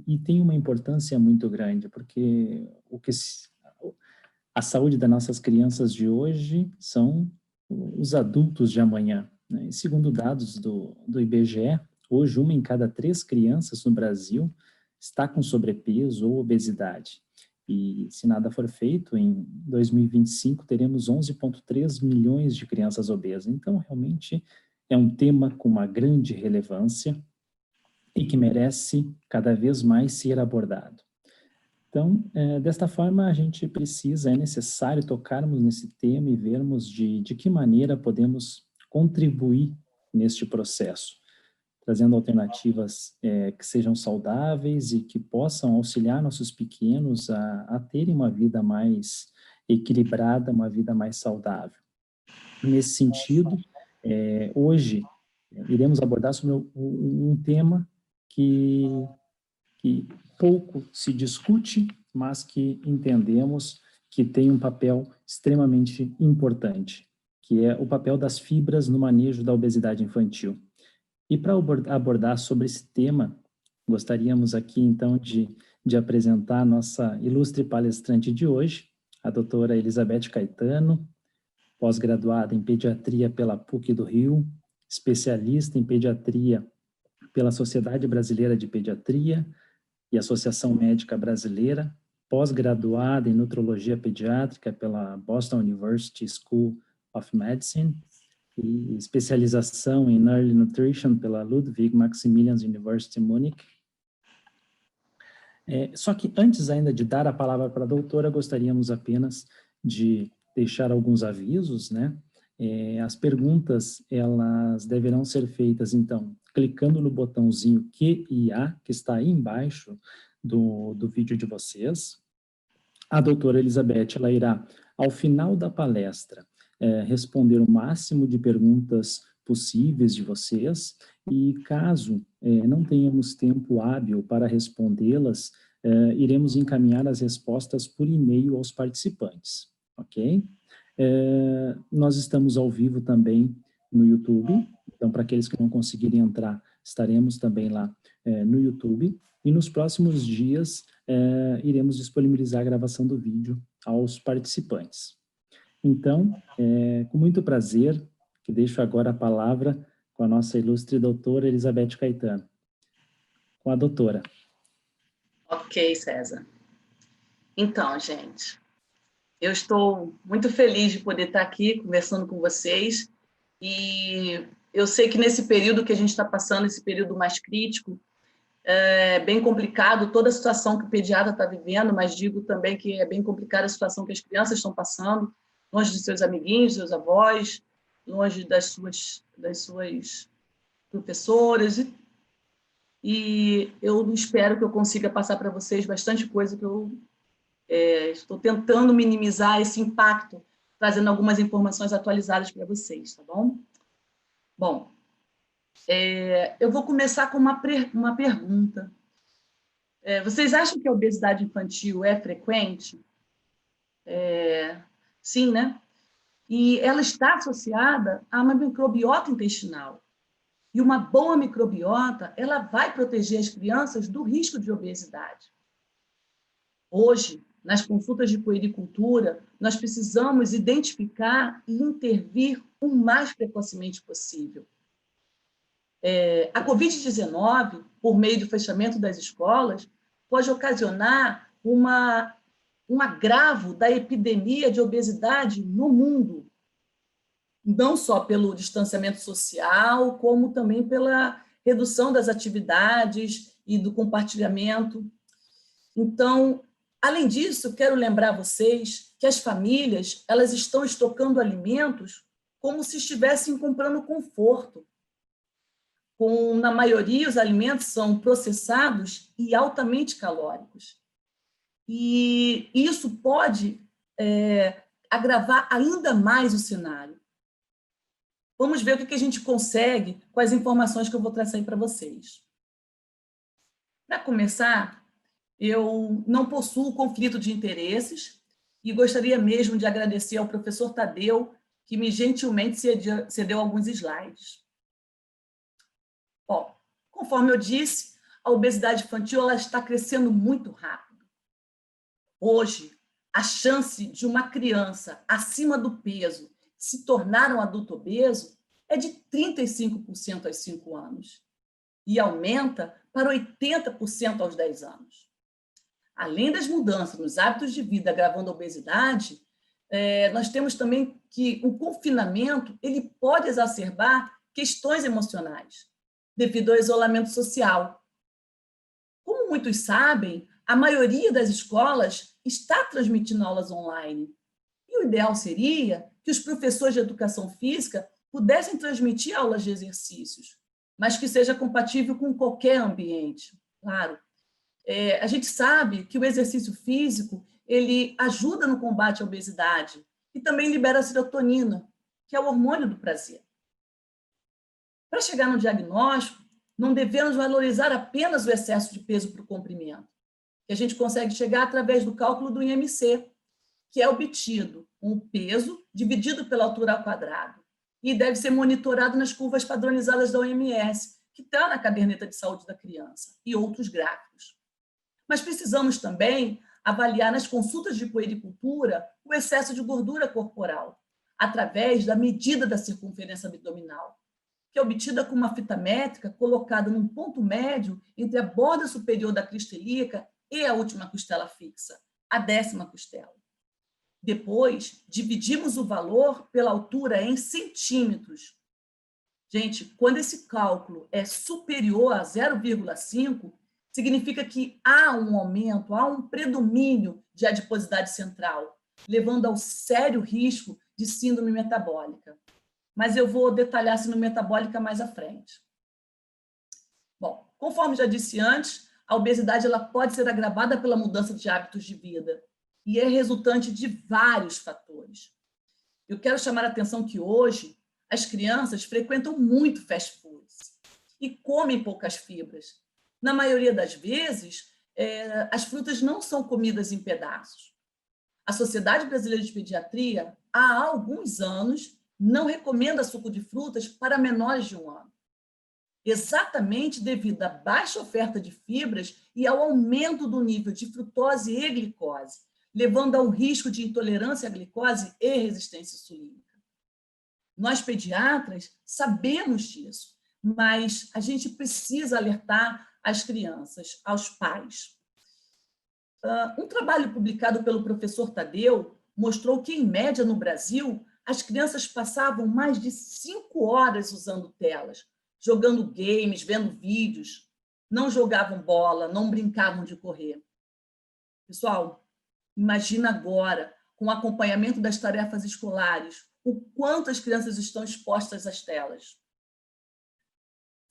e tem uma importância muito grande, porque a saúde das nossas crianças de hoje são os adultos de amanhã, né? E segundo dados do IBGE, hoje 1 em cada 3 crianças no Brasil está com sobrepeso ou obesidade. E se nada for feito, em 2025 teremos 11,3 milhões de crianças obesas. Então, realmente é um tema com uma grande relevância e que merece cada vez mais ser abordado. Então, desta forma, a gente precisa, é necessário tocarmos nesse tema e vermos de que maneira podemos contribuir neste processo, trazendo alternativas que sejam saudáveis e que possam auxiliar nossos pequenos a terem uma vida mais equilibrada, uma vida mais saudável. Nesse sentido, hoje iremos abordar sobre um tema que pouco se discute, mas que entendemos que tem um papel extremamente importante, que é o papel das fibras no manejo da obesidade infantil. E para abordar sobre esse tema, gostaríamos aqui, então, de apresentar a nossa ilustre palestrante de hoje, a doutora Elizabeth Caetano, pós-graduada em pediatria pela PUC do Rio, especialista em pediatria pela Sociedade Brasileira de Pediatria e Associação Médica Brasileira, pós-graduada em nutrologia pediátrica pela Boston University School of Medicine, e especialização em Early Nutrition pela Ludwig Maximilians University Munich. Só que antes ainda de dar a palavra para a doutora, gostaríamos apenas de deixar alguns avisos, né? As perguntas, elas deverão ser feitas, então, clicando no botãozinho Q&A, que está aí embaixo do vídeo de vocês. A doutora Elizabeth, ela irá, ao final da palestra, responder o máximo de perguntas possíveis de vocês, e caso não tenhamos tempo hábil para respondê-las, iremos encaminhar as respostas por e-mail aos participantes, ok? Nós estamos ao vivo também no YouTube, então para aqueles que não conseguirem entrar, estaremos também lá no YouTube, e nos próximos dias iremos disponibilizar a gravação do vídeo aos participantes. Então, com muito prazer, que deixo agora a palavra com a nossa ilustre doutora Elizabeth Caetano. Com a doutora. Ok, César. Então, gente, eu estou muito feliz de poder estar aqui conversando com vocês, e eu sei que nesse período que a gente está passando, esse período mais crítico, é bem complicado toda a situação que o pediatra está vivendo, mas digo também que é bem complicada a situação que as crianças estão passando, longe de seus amiguinhos, seus avós, longe das suas professoras, e eu espero que eu consiga passar para vocês bastante coisa, que eu estou tentando minimizar esse impacto, trazendo algumas informações atualizadas para vocês, tá bom? Bom, eu vou começar com uma pergunta. Vocês acham que a obesidade infantil é frequente? Sim, né? E ela está associada a uma microbiota intestinal. E uma boa microbiota, ela vai proteger as crianças do risco de obesidade. Hoje, nas consultas de puericultura, nós precisamos identificar e intervir o mais precocemente possível. A Covid-19, por meio do fechamento das escolas, pode ocasionar um agravo da epidemia de obesidade no mundo, não só pelo distanciamento social, como também pela redução das atividades e do compartilhamento. Então, além disso, quero lembrar vocês que as famílias, elas estão estocando alimentos como se estivessem comprando conforto. Na maioria, os alimentos são processados e altamente calóricos. E isso pode agravar ainda mais o cenário. Vamos ver o que a gente consegue com as informações que eu vou trazer para vocês. Para começar, eu não possuo conflito de interesses e gostaria mesmo de agradecer ao professor Tadeu, que me gentilmente cedeu alguns slides. Bom, conforme eu disse, a obesidade infantil ela está crescendo muito rápido. Hoje, a chance de uma criança acima do peso se tornar um adulto obeso é de 35% aos 5 anos e aumenta para 80% aos 10 anos. Além das mudanças nos hábitos de vida agravando a obesidade, nós temos também que o confinamento ele pode exacerbar questões emocionais, devido ao isolamento social. Como muitos sabem, a maioria das escolas está transmitindo aulas online. E o ideal seria que os professores de educação física pudessem transmitir aulas de exercícios, mas que seja compatível com qualquer ambiente, claro. A gente sabe que o exercício físico ele ajuda no combate à obesidade e também libera a serotonina, que é o hormônio do prazer. Para chegar no diagnóstico, não devemos valorizar apenas o excesso de peso para o comprimento, que a gente consegue chegar através do cálculo do IMC, que é obtido um peso dividido pela altura ao quadrado, e deve ser monitorado nas curvas padronizadas da OMS, que está na caderneta de saúde da criança, e outros gráficos. Mas precisamos também avaliar nas consultas de puericultura o excesso de gordura corporal, através da medida da circunferência abdominal, que é obtida com uma fita métrica colocada num ponto médio entre a borda superior da crista ilíaca e a última costela fixa, a 10ª costela. Depois, dividimos o valor pela altura em centímetros. Gente, quando esse cálculo é superior a 0,5, significa que há um aumento, há um predomínio de adiposidade central, levando ao sério risco de síndrome metabólica. Mas eu vou detalhar a síndrome metabólica mais à frente. Bom, conforme já disse antes, a obesidade ela pode ser agravada pela mudança de hábitos de vida e é resultante de vários fatores. Eu quero chamar a atenção que hoje as crianças frequentam muito fast foods e comem poucas fibras. Na maioria das vezes, as frutas não são comidas em pedaços. A Sociedade Brasileira de Pediatria, há alguns anos, não recomenda suco de frutas para menores de 1 ano, exatamente devido à baixa oferta de fibras e ao aumento do nível de frutose e glicose, levando a um risco de intolerância à glicose e resistência insulínica. Nós, pediatras, sabemos disso, mas a gente precisa alertar as crianças, aos pais. Um trabalho publicado pelo professor Tadeu mostrou que, em média, no Brasil, as crianças passavam mais de 5 horas usando telas, jogando games, vendo vídeos, não jogavam bola, não brincavam de correr. Pessoal, imagina agora, com o acompanhamento das tarefas escolares, o quanto as crianças estão expostas às telas.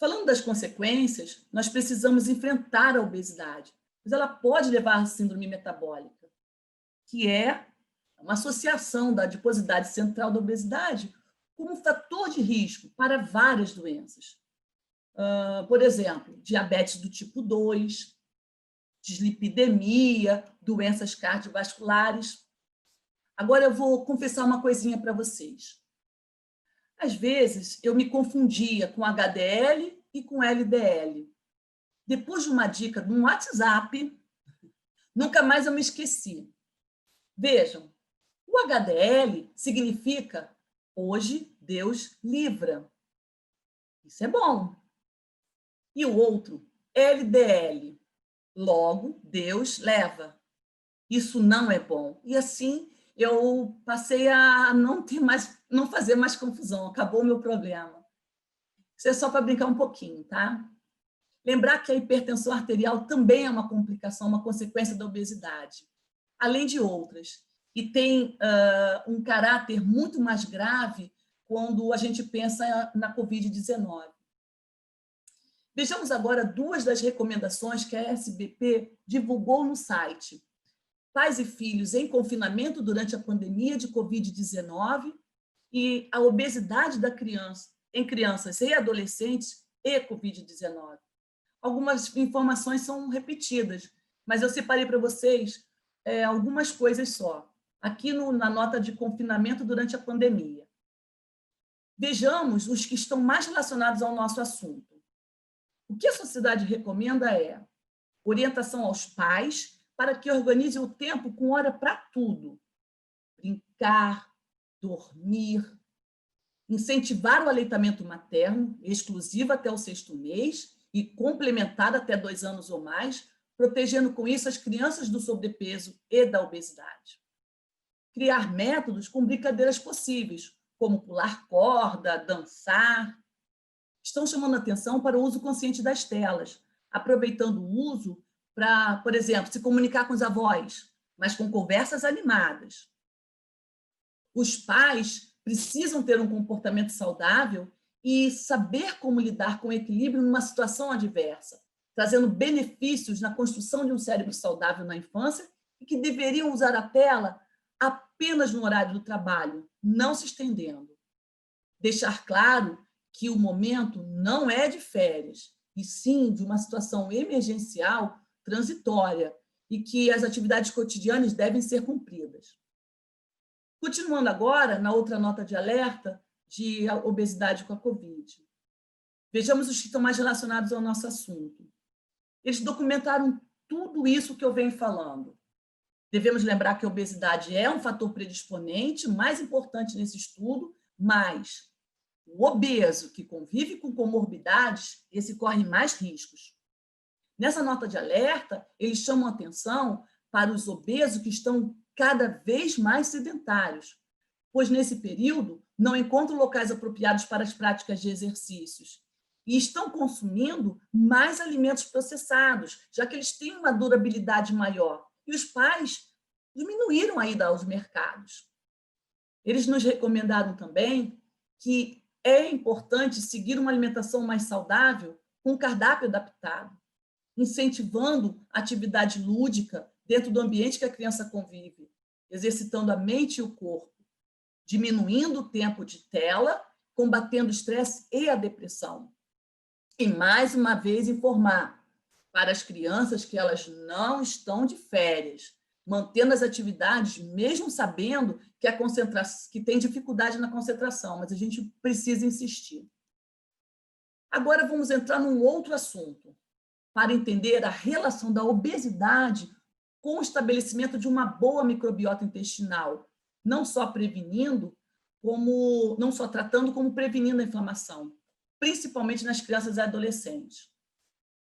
Falando das consequências, nós precisamos enfrentar a obesidade, mas ela pode levar à síndrome metabólica, que é uma associação da adiposidade central da obesidade como um fator de risco para várias doenças. Por exemplo, diabetes do tipo 2, dislipidemia, doenças cardiovasculares. Agora eu vou confessar uma coisinha para vocês. Às vezes, eu me confundia com HDL e com LDL. Depois de uma dica de um WhatsApp, nunca mais eu me esqueci. Vejam, o HDL significa hoje Deus livra. Isso é bom. E o outro, LDL, logo Deus leva. Isso não é bom. E assim eu passei a não fazer mais confusão, acabou o meu problema. Isso é só para brincar um pouquinho, tá? Lembrar que a hipertensão arterial também é uma complicação, uma consequência da obesidade, além de outras. E tem um caráter muito mais grave quando a gente pensa na Covid-19. Vejamos agora 2 das recomendações que a SBP divulgou no site. Pais e filhos em confinamento durante a pandemia de Covid-19 e a obesidade em crianças e adolescentes e Covid-19. Algumas informações são repetidas, mas eu separei para vocês algumas coisas só, aqui na nota de confinamento durante a pandemia. Vejamos os que estão mais relacionados ao nosso assunto. O que a sociedade recomenda é orientação aos pais para que organizem o tempo com hora para tudo. Brincar, dormir, incentivar o aleitamento materno, exclusivo até o 6º mês e complementado até 2 anos ou mais, protegendo com isso as crianças do sobrepeso e da obesidade. Criar métodos com brincadeiras possíveis, como pular corda, dançar. Estão chamando atenção para o uso consciente das telas, aproveitando o uso para, por exemplo, se comunicar com os avós, mas com conversas animadas. Os pais precisam ter um comportamento saudável e saber como lidar com equilíbrio numa situação adversa, trazendo benefícios na construção de um cérebro saudável na infância e que deveriam usar a tela apenas no horário do trabalho, não se estendendo. Deixar claro que o momento não é de férias, e sim de uma situação emergencial transitória e que as atividades cotidianas devem ser cumpridas. Continuando agora, na outra nota de alerta de obesidade com a Covid. Vejamos os que estão mais relacionados ao nosso assunto. Eles documentaram tudo isso que eu venho falando. Devemos lembrar que a obesidade é um fator predisponente, mais importante nesse estudo, mas o obeso que convive com comorbidades, esse corre mais riscos. Nessa nota de alerta, eles chamam atenção para os obesos que estão cada vez mais sedentários, pois nesse período não encontram locais apropriados para as práticas de exercícios e estão consumindo mais alimentos processados, já que eles têm uma durabilidade maior. E os pais diminuíram a ida aos mercados. Eles nos recomendaram também que é importante seguir uma alimentação mais saudável com um cardápio adaptado, incentivando a atividade lúdica dentro do ambiente que a criança convive, exercitando a mente e o corpo, diminuindo o tempo de tela, combatendo o estresse e a depressão. E, mais uma vez, informar para as crianças que elas não estão de férias, mantendo as atividades, mesmo sabendo que tem dificuldade na concentração, mas a gente precisa insistir. Agora vamos entrar num outro assunto, para entender a relação da obesidade com o estabelecimento de uma boa microbiota intestinal, não só tratando, como prevenindo a inflamação, principalmente nas crianças e adolescentes.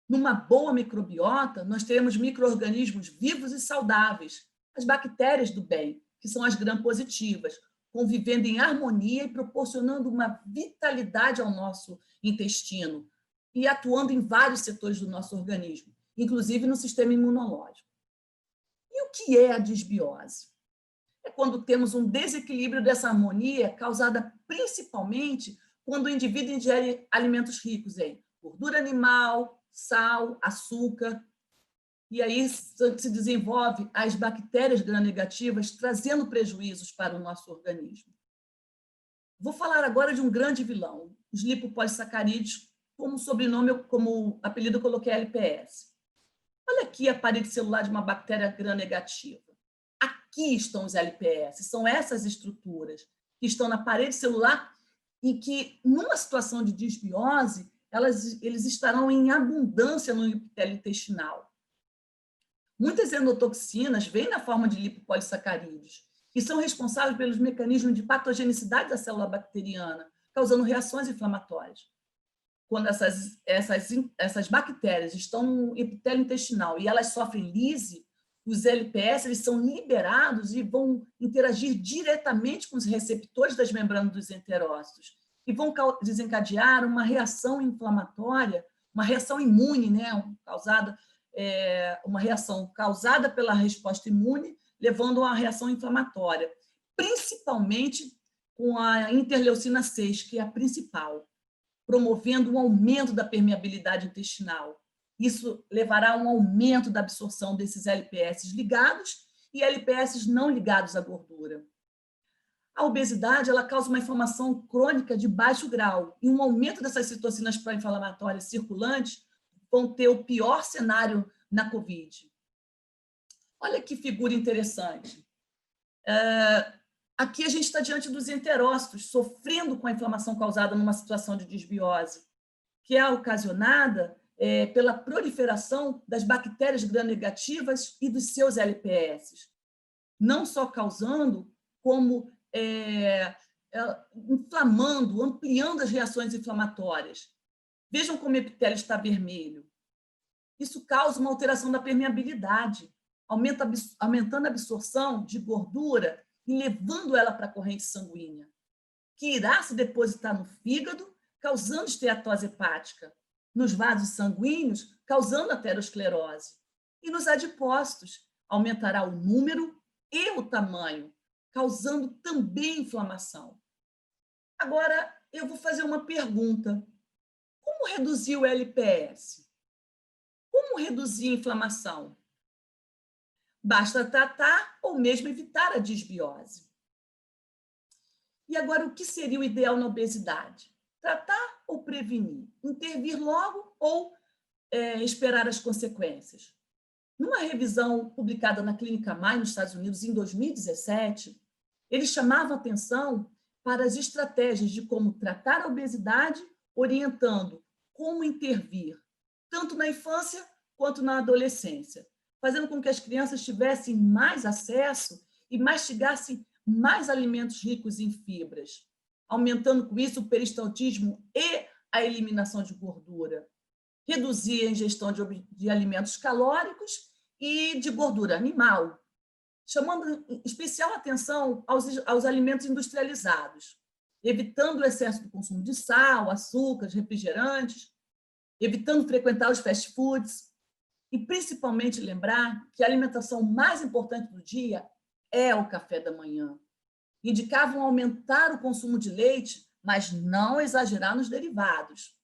Numa boa microbiota, nós teremos micro-organismos vivos e saudáveis, as bactérias do bem, que são as gram-positivas, convivendo em harmonia e proporcionando uma vitalidade ao nosso intestino e atuando em vários setores do nosso organismo, inclusive no sistema imunológico. E o que é a disbiose? É quando temos um desequilíbrio dessa harmonia causada principalmente quando o indivíduo ingere alimentos ricos em gordura animal, sal, açúcar, e aí se desenvolve as bactérias gram-negativas, trazendo prejuízos para o nosso organismo. Vou falar agora de um grande vilão, os lipopolissacarídeos, como sobrenome, como apelido eu coloquei LPS. Olha aqui a parede celular de uma bactéria gram-negativa. Aqui estão os LPS, são essas estruturas que estão na parede celular e que, numa situação de disbiose, eles estarão em abundância no epitélio intestinal. Muitas endotoxinas vêm na forma de lipopolissacarídeos e são responsáveis pelos mecanismos de patogenicidade da célula bacteriana, causando reações inflamatórias. Quando essas bactérias estão no epitélio intestinal e elas sofrem lise, os LPS eles são liberados e vão interagir diretamente com os receptores das membranas dos enterócitos e vão desencadear uma reação inflamatória, uma reação imune, né, uma reação causada pela resposta imune, levando a uma reação inflamatória, principalmente com a interleucina 6, que é a principal, promovendo um aumento da permeabilidade intestinal. Isso levará a um aumento da absorção desses LPS ligados e LPS não ligados à gordura. A obesidade ela causa uma inflamação crônica de baixo grau e um aumento dessas citocinas pró-inflamatórias circulantes vão ter o pior cenário na COVID. Olha que figura interessante. Aqui a gente está diante dos enterócitos, sofrendo com a inflamação causada numa situação de disbiose, que é ocasionada pela proliferação das bactérias gram-negativas e dos seus LPS, não só causando, como inflamando, ampliando as reações inflamatórias. Vejam como o epitélio está vermelho. Isso causa uma alteração da permeabilidade, aumentando a absorção de gordura e levando ela para a corrente sanguínea, que irá se depositar no fígado, causando esteatose hepática, nos vasos sanguíneos, causando aterosclerose, e nos adipócitos, aumentará o número e o tamanho, causando também inflamação. Agora, eu vou fazer uma pergunta. Como reduzir o LPS? Como reduzir a inflamação? Basta tratar ou mesmo evitar a disbiose. E agora, o que seria o ideal na obesidade? Tratar ou prevenir? Intervir logo ou esperar as consequências? Numa revisão publicada na Clínica Mayo, nos Estados Unidos, em 2017, eles chamavam atenção para as estratégias de como tratar a obesidade, orientando como intervir, tanto na infância quanto na adolescência, fazendo com que as crianças tivessem mais acesso e mastigassem mais alimentos ricos em fibras, aumentando com isso o peristaltismo e a eliminação de gordura, reduzir a ingestão de alimentos calóricos e de gordura animal, chamando especial atenção aos alimentos industrializados, evitando o excesso do consumo de sal, açúcares, refrigerantes, evitando frequentar os fast foods e, principalmente, lembrar que a alimentação mais importante do dia é o café da manhã. Indicavam aumentar o consumo de leite, mas não exagerar nos derivados.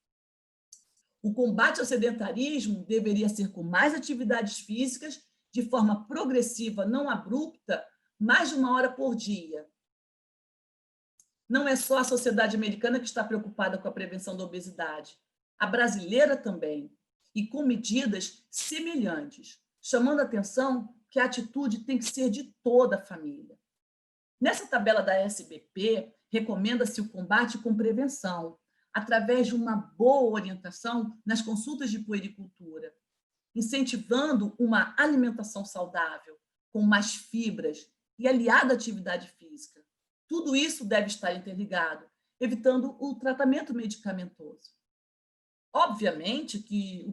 O combate ao sedentarismo deveria ser com mais atividades físicas, de forma progressiva, não abrupta, mais de 1 hora por dia. Não é só a sociedade americana que está preocupada com a prevenção da obesidade. A brasileira também, e com medidas semelhantes, chamando a atenção que a atitude tem que ser de toda a família. Nessa tabela da SBP, recomenda-se o combate com prevenção, através de uma boa orientação nas consultas de puericultura, incentivando uma alimentação saudável, com mais fibras e aliada à atividade física. Tudo isso deve estar interligado, evitando o tratamento medicamentoso. Obviamente que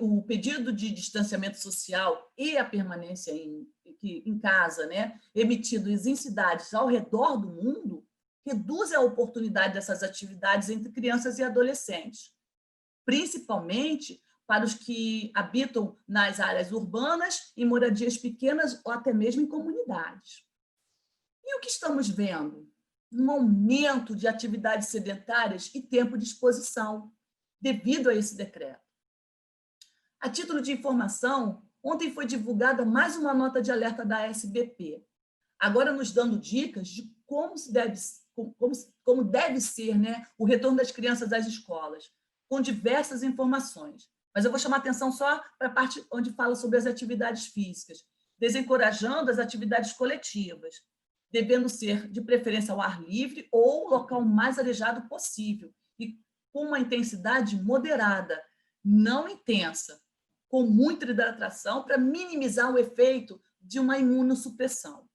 o pedido de distanciamento social e a permanência em casa, né, emitidos em cidades ao redor do mundo, reduzem a oportunidade dessas atividades entre crianças e adolescentes, principalmente para os que habitam nas áreas urbanas, em moradias pequenas ou até mesmo em comunidades. E o que estamos vendo? Um aumento de atividades sedentárias e tempo de exposição, devido a esse decreto. A título de informação, ontem foi divulgada mais uma nota de alerta da SBP, agora nos dando dicas de como deve ser, né, o retorno das crianças às escolas, com diversas informações. Mas eu vou chamar atenção só para a parte onde fala sobre as atividades físicas, desencorajando as atividades coletivas, devendo ser de preferência ao ar livre ou o local mais arejado possível, e com uma intensidade moderada, não intensa, com muita hidratação para minimizar o efeito de uma imunossupressão.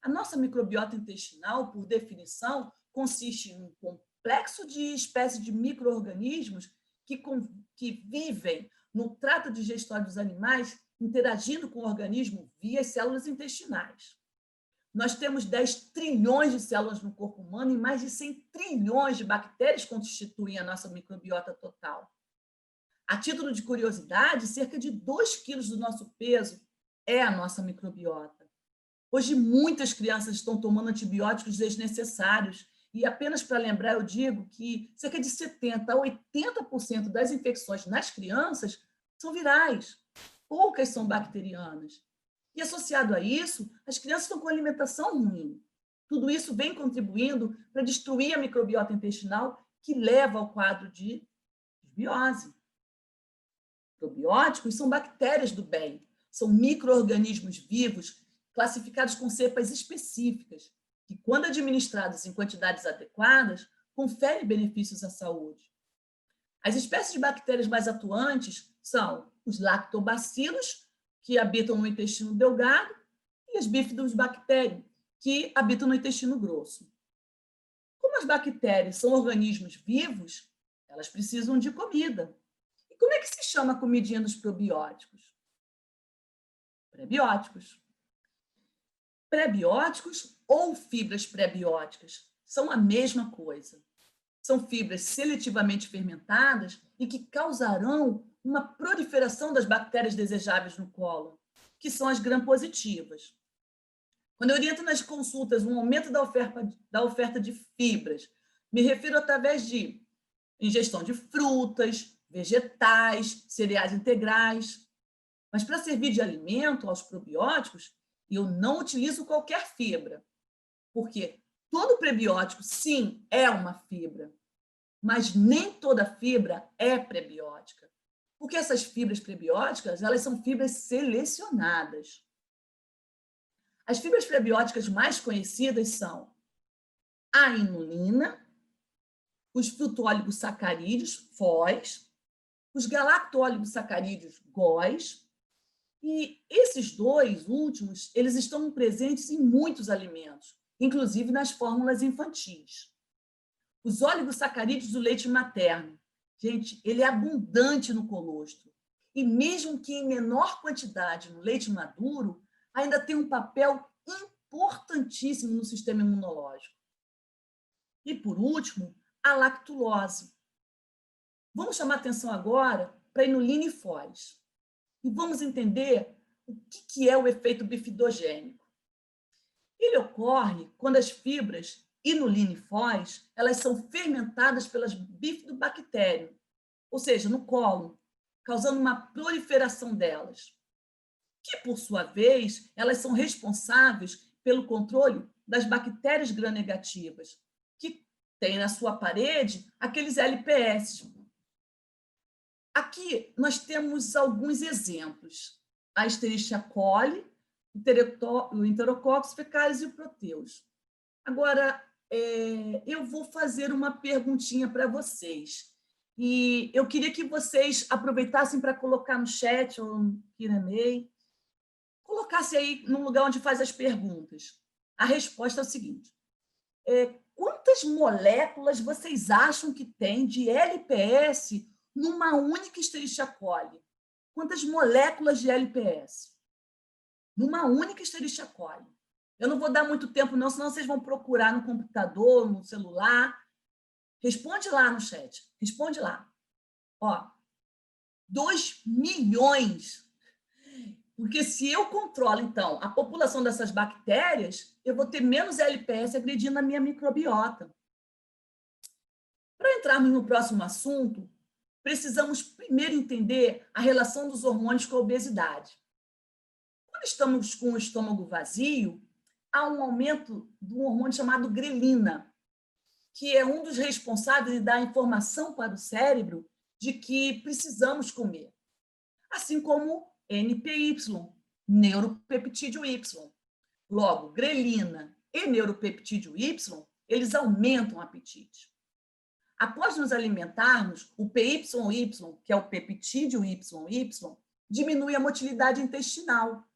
A nossa microbiota intestinal, por definição, consiste em um complexo de espécies de micro-organismos que vivem no trato digestório dos animais, interagindo com o organismo via as células intestinais. Nós temos 10 trilhões de células no corpo humano e mais de 100 trilhões de bactérias constituem a nossa microbiota total. A título de curiosidade, cerca de 2 quilos do nosso peso é a nossa microbiota. Hoje, muitas crianças estão tomando antibióticos desnecessários e, apenas para lembrar, eu digo que cerca de 70% a 80% das infecções nas crianças são virais, poucas são bacterianas. E, associado a isso, as crianças estão com alimentação ruim. Tudo isso vem contribuindo para destruir a microbiota intestinal, que leva ao quadro de desbiose. Probióticos são bactérias do bem, são micro-organismos vivos classificados com cepas específicas, que, quando administrados em quantidades adequadas, conferem benefícios à saúde. As espécies de bactérias mais atuantes são os lactobacilos, que habitam no intestino delgado, e as bifidobactérias, que habitam no intestino grosso. Como as bactérias são organismos vivos, elas precisam de comida. E como é que se chama a comidinha dos probióticos? Prebióticos. Prebióticos ou fibras prebióticas são a mesma coisa. São fibras seletivamente fermentadas e que causarão uma proliferação das bactérias desejáveis no cólon, que são as gram-positivas. Quando eu oriento nas consultas um aumento da oferta de fibras, me refiro através de ingestão de frutas, vegetais, cereais integrais. Mas para servir de alimento aos probióticos, eu não utilizo qualquer fibra, porque todo prebiótico, sim, é uma fibra, mas nem toda fibra é prebiótica, porque essas fibras prebióticas, elas são fibras selecionadas. As fibras prebióticas mais conhecidas são a inulina, os frutooligosacarídeos, FOS, os galactooligosacarídeos, GOS, e esses dois últimos, eles estão presentes em muitos alimentos, inclusive nas fórmulas infantis. Os oligosacarídeos do leite materno, gente, ele é abundante no colostro, e mesmo que em menor quantidade no leite maduro, ainda tem um papel importantíssimo no sistema imunológico. E, por último, a lactulose. Vamos chamar atenção agora para a inulina e FOS. E vamos entender o que é o efeito bifidogênico. Ele ocorre quando as fibras inulina e FOS, elas são fermentadas pelas bifidobactérias, ou seja, no cólon, causando uma proliferação delas, que, por sua vez, elas são responsáveis pelo controle das bactérias gram-negativas, que têm na sua parede aqueles LPS. Aqui nós temos alguns exemplos. A Escherichia coli, o Enterococcus fecalis e o Proteus. Agora, eu vou fazer uma perguntinha para vocês. E eu queria que vocês aproveitassem para colocar no chat ou no Q&A, colocasse aí no lugar onde faz as perguntas. A resposta é o seguinte: quantas moléculas vocês acham que tem de LPS numa única Escherichia coli? Quantas moléculas de LPS? Numa única Escherichia coli. Eu não vou dar muito tempo, não, senão vocês vão procurar no computador, no celular. Responde lá no chat. Responde lá. 2 milhões. Porque se eu controlo, então, a população dessas bactérias, eu vou ter menos LPS agredindo a minha microbiota. Para entrarmos no próximo assunto, precisamos primeiro entender a relação dos hormônios com a obesidade. Quando estamos com o estômago vazio, há um aumento de um hormônio chamado grelina, que é um dos responsáveis de dar informação para o cérebro de que precisamos comer. Assim como NPY, neuropeptídeo Y. Logo, grelina e neuropeptídeo Y, eles aumentam o apetite. Após nos alimentarmos, o PYY, que é o peptídeo YY, diminui a motilidade intestinal.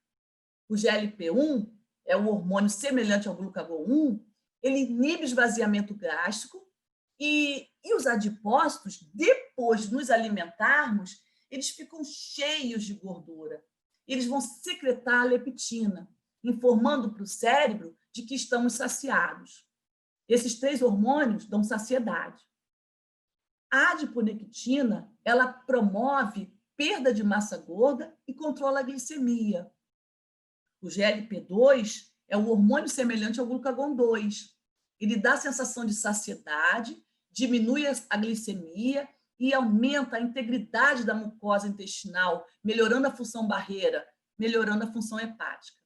O GLP-1 é um hormônio semelhante ao glucagon-1, ele inibe o esvaziamento gástrico e os adipócitos, depois de nos alimentarmos, eles ficam cheios de gordura. Eles vão secretar a leptina, informando para o cérebro de que estamos saciados. Esses 3 hormônios dão saciedade. A adiponectina, ela promove perda de massa gorda e controla a glicemia. O GLP-2 é um hormônio semelhante ao glucagon-2. Ele dá a sensação de saciedade, diminui a glicemia e aumenta a integridade da mucosa intestinal, melhorando a função barreira, melhorando a função hepática.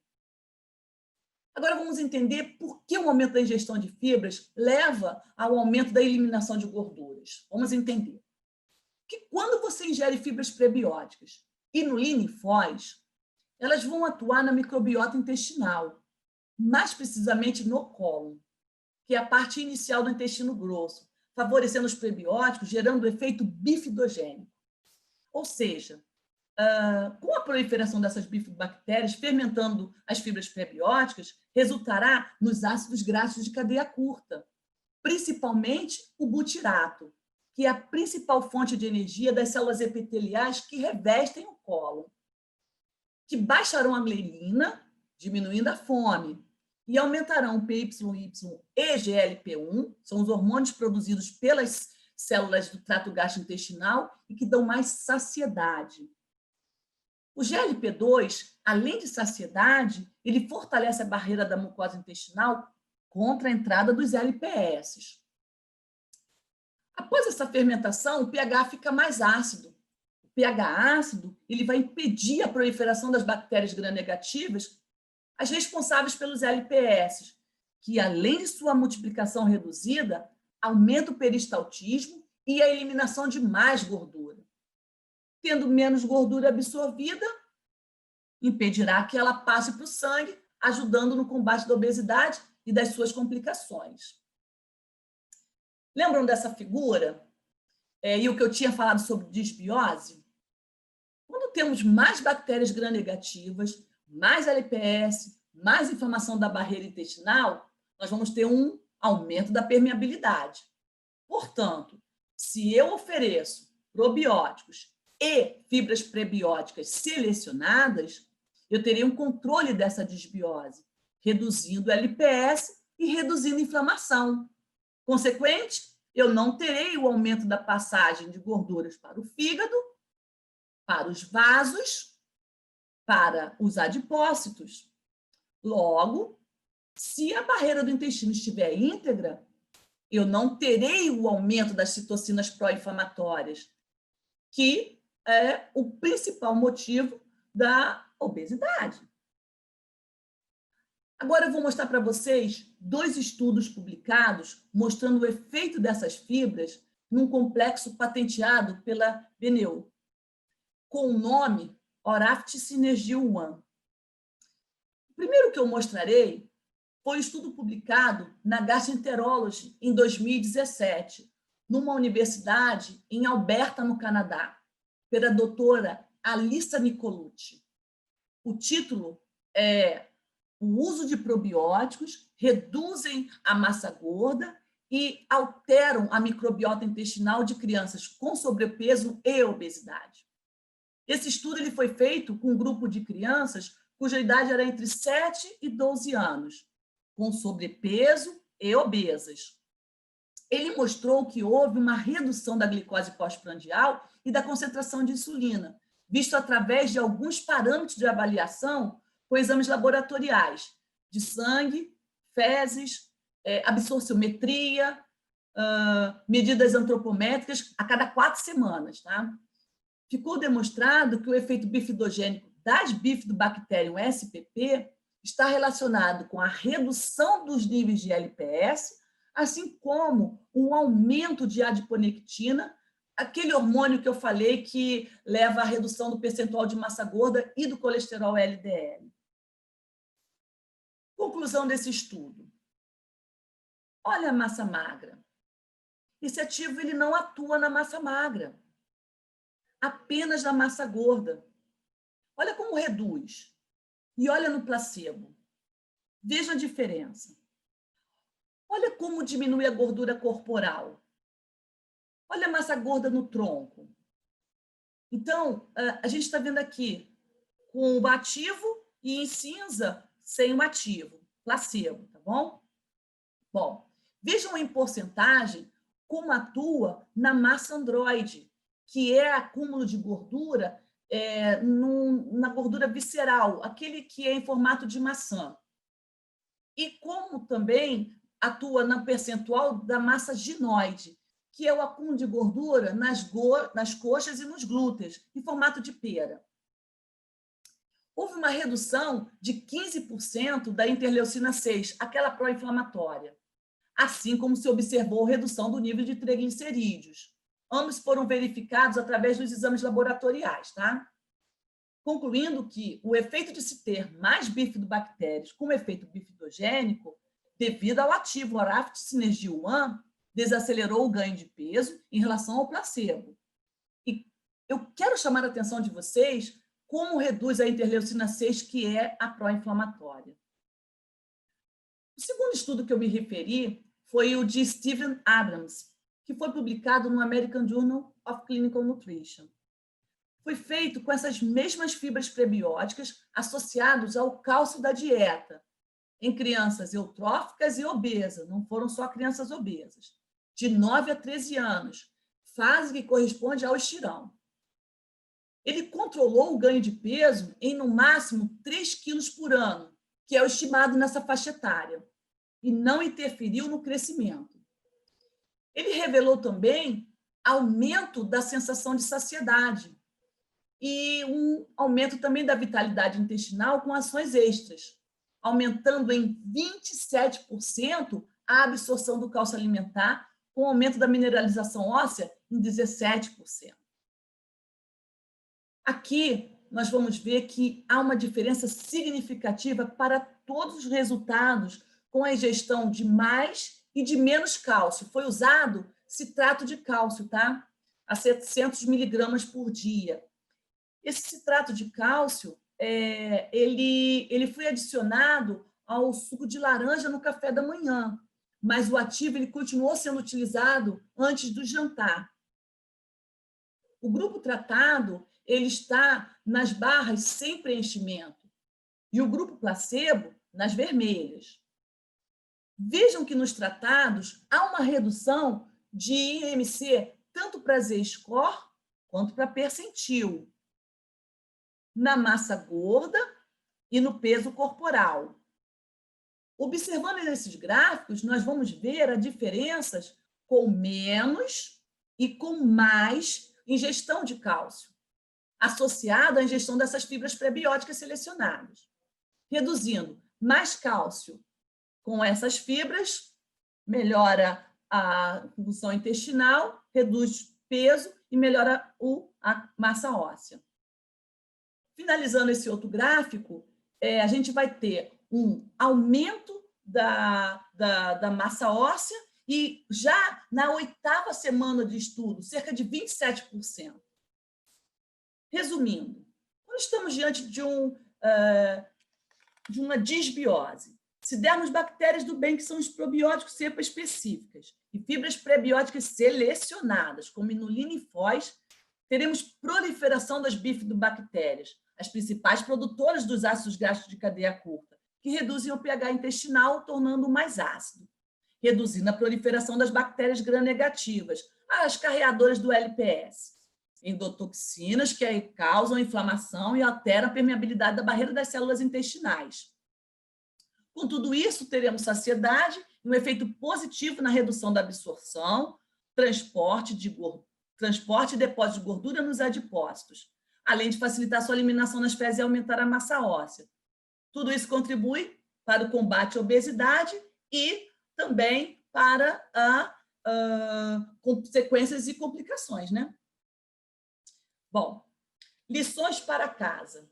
Agora vamos entender por que o aumento da ingestão de fibras leva ao aumento da eliminação de gorduras. Vamos entender. Que quando você ingere fibras prebióticas, inulina e FOS, elas vão atuar na microbiota intestinal, mais precisamente no cólon, que é a parte inicial do intestino grosso, favorecendo os prebióticos, gerando o efeito bifidogênico. Ou seja, com a proliferação dessas bifidobactérias, fermentando as fibras prebióticas, resultará nos ácidos graxos de cadeia curta, principalmente o butirato, que é a principal fonte de energia das células epiteliais que revestem o cólon, que baixarão a glicerina, diminuindo a fome, e aumentarão o PYY e GLP-1, são os hormônios produzidos pelas células do trato gastrointestinal e que dão mais saciedade. O GLP-2, além de saciedade, ele fortalece a barreira da mucosa intestinal contra a entrada dos LPS. Após essa fermentação, o pH fica mais ácido. O pH ácido ele vai impedir a proliferação das bactérias gram-negativas, as responsáveis pelos LPS, que, além de sua multiplicação reduzida, aumenta o peristaltismo e a eliminação de mais gordura. Tendo menos gordura absorvida, impedirá que ela passe para o sangue, ajudando no combate da obesidade e das suas complicações. Lembram dessa figura? E o que eu tinha falado sobre disbiose? Quando temos mais bactérias gram-negativas, mais LPS, mais inflamação da barreira intestinal, nós vamos ter um aumento da permeabilidade. Portanto, se eu ofereço probióticos e fibras prebióticas selecionadas, eu terei um controle dessa disbiose, reduzindo o LPS e reduzindo a inflamação. Consequente, eu não terei o aumento da passagem de gorduras para o fígado, para os vasos, para os adipócitos. Logo, se a barreira do intestino estiver íntegra, eu não terei o aumento das citocinas pró-inflamatórias, que é o principal motivo da obesidade. Agora eu vou mostrar para vocês 2 estudos publicados mostrando o efeito dessas fibras num complexo patenteado pela BNU, com o nome Oraft Synergy One. O primeiro que eu mostrarei foi um estudo publicado na Gastroenterology em 2017, numa universidade em Alberta, no Canadá, pela doutora Alissa Nicolucci. O título é O uso de probióticos reduzem a massa gorda e alteram a microbiota intestinal de crianças com sobrepeso e obesidade. Esse estudo ele foi feito com um grupo de crianças cuja idade era entre 7 e 12 anos, com sobrepeso e obesas. Ele mostrou que houve uma redução da glicose pós-prandial e da concentração de insulina, visto através de alguns parâmetros de avaliação com exames laboratoriais de sangue, fezes, absorciometria, medidas antropométricas a cada 4 semanas. Tá? Ficou demonstrado que o efeito bifidogênico das bifidobacterium SPP está relacionado com a redução dos níveis de LPS, assim como um aumento de adiponectina, aquele hormônio que eu falei que leva à redução do percentual de massa gorda e do colesterol LDL. Conclusão desse estudo. Olha a massa magra. Esse ativo ele não atua na massa magra, apenas na massa gorda. Olha como reduz. E olha no placebo. Veja a diferença. Olha como diminui a gordura corporal. Olha a massa gorda no tronco. Então, a gente está vendo aqui com o ativo e em cinza sem o ativo, placebo, tá bom? Bom, vejam em porcentagem como atua na massa androide, que é acúmulo de gordura na gordura visceral, aquele que é em formato de maçã. E como também atua na percentual da massa ginoide, que é o acúmulo de gordura nas coxas e nos glúteos, em formato de pera. Houve uma redução de 15% da interleucina 6, aquela pró-inflamatória, assim como se observou redução do nível de triglicerídeos. Ambos foram verificados através dos exames laboratoriais, tá? Concluindo que o efeito de se ter mais bifidobactérias com efeito bifidogênico, devido ao ativo Oraft Synergy One, desacelerou o ganho de peso em relação ao placebo. E eu quero chamar a atenção de vocês como reduz a interleucina 6, que é a pró-inflamatória. O segundo estudo que eu me referi foi o de Steven Abrams, que foi publicado no American Journal of Clinical Nutrition. Foi feito com essas mesmas fibras prebióticas associadas ao cálcio da dieta, em crianças eutróficas e obesas, não foram só crianças obesas, de 9 a 13 anos, fase que corresponde ao estirão. Ele controlou o ganho de peso em, no máximo, 3 quilos por ano, que é o estimado nessa faixa etária, e não interferiu no crescimento. Ele revelou também aumento da sensação de saciedade e um aumento também da vitalidade intestinal com ações extras, aumentando em 27% a absorção do cálcio alimentar, com aumento da mineralização óssea em 17%. Aqui, nós vamos ver que há uma diferença significativa para todos os resultados com a ingestão de mais e de menos cálcio. Foi usado citrato de cálcio, tá? A 700 miligramas por dia. Esse citrato de cálcio, ele foi adicionado ao suco de laranja no café da manhã, mas o ativo ele continuou sendo utilizado antes do jantar. O grupo tratado ele está nas barras sem preenchimento e o grupo placebo nas vermelhas. Vejam que nos tratados há uma redução de IMC tanto para Z-score quanto para percentil, na massa gorda e no peso corporal. Observando esses gráficos, nós vamos ver as diferenças com menos e com mais ingestão de cálcio, associado à ingestão dessas fibras prebióticas selecionadas. Reduzindo mais cálcio com essas fibras, melhora a função intestinal, reduz peso e melhora a massa óssea. Finalizando esse outro gráfico, a gente vai ter um aumento da massa óssea e já na 8ª semana de estudo, cerca de 27%. Resumindo, quando estamos diante de uma disbiose, se dermos bactérias do bem, que são os probióticos cepa específicas, e fibras prebióticas selecionadas, como inulina e foz, teremos proliferação das bifidobactérias, as principais produtoras dos ácidos graxos de cadeia curta, que reduzem o pH intestinal, tornando-o mais ácido, reduzindo a proliferação das bactérias gram-negativas, as carreadoras do LPS, endotoxinas que causam inflamação e alteram a permeabilidade da barreira das células intestinais. Com tudo isso, teremos saciedade e um efeito positivo na redução da absorção, transporte e depósito de gordura nos adipócitos, além de facilitar sua eliminação nas fezes e aumentar a massa óssea. Tudo isso contribui para o combate à obesidade e também para consequências e complicações, né? Bom, lições para casa.